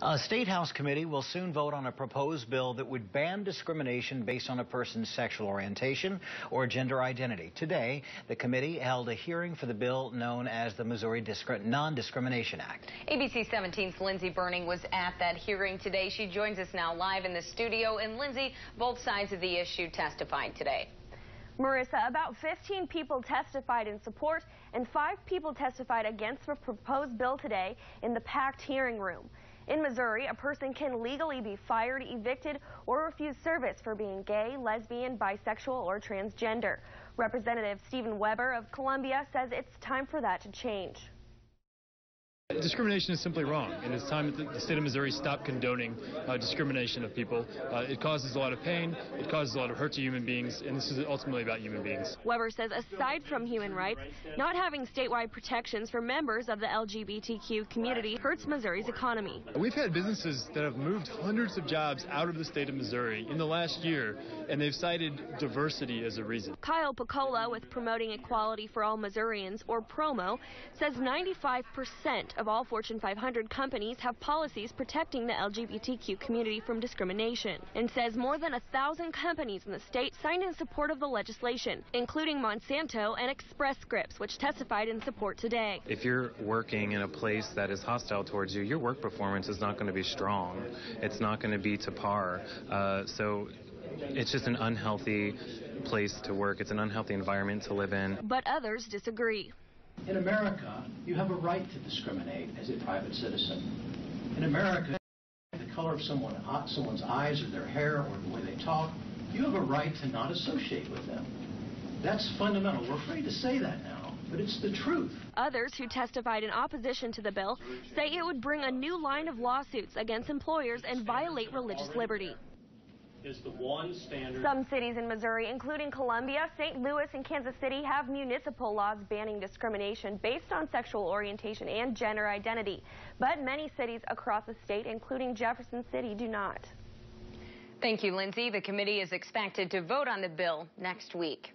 A State House committee will soon vote on a proposed bill that would ban discrimination based on a person's sexual orientation or gender identity. Today, the committee held a hearing for the bill known as the Missouri Non-Discrimination Act. ABC 17's Lindsay Burning was at that hearing today. She joins us now live in the studio. And Lindsay, both sides of the issue testified today. Marissa, about 15 people testified in support and 5 people testified against the proposed bill today in the packed hearing room. In Missouri, a person can legally be fired, evicted, or refuse service for being gay, lesbian, bisexual, or transgender. Representative Stephen Weber of Columbia says it's time for that to change. Discrimination is simply wrong, and it's time that the state of Missouri stop condoning discrimination of people. It causes a lot of pain, it causes a lot of hurt to human beings, and this is ultimately about human beings. Weber says aside from human rights, not having statewide protections for members of the LGBTQ community hurts Missouri's economy. We've had businesses that have moved hundreds of jobs out of the state of Missouri in the last year, and they've cited diversity as a reason. Kyle Piccola with Promoting Equality for All Missourians, or PROMO, says 95% of all Fortune 500 companies have policies protecting the LGBTQ community from discrimination, and says more than 1,000 companies in the state signed in support of the legislation, including Monsanto and Express Scripts, which testified in support today. If you're working in a place that is hostile towards you, your work performance is not going to be strong. It's not going to be to par. So it's just an unhealthy place to work. It's an unhealthy environment to live in. But others disagree. In America, you have a right to discriminate as a private citizen. In America, the color of someone's eyes or their hair or the way they talk, you have a right to not associate with them. That's fundamental. We're afraid to say that now, but it's the truth. Others who testified in opposition to the bill say it would bring a new line of lawsuits against employers and violate religious liberty. Is the one standard. Some cities in Missouri, including Columbia, St. Louis, and Kansas City, have municipal laws banning discrimination based on sexual orientation and gender identity. But many cities across the state, including Jefferson City, do not. Thank you, Lindsay. The committee is expected to vote on the bill next week.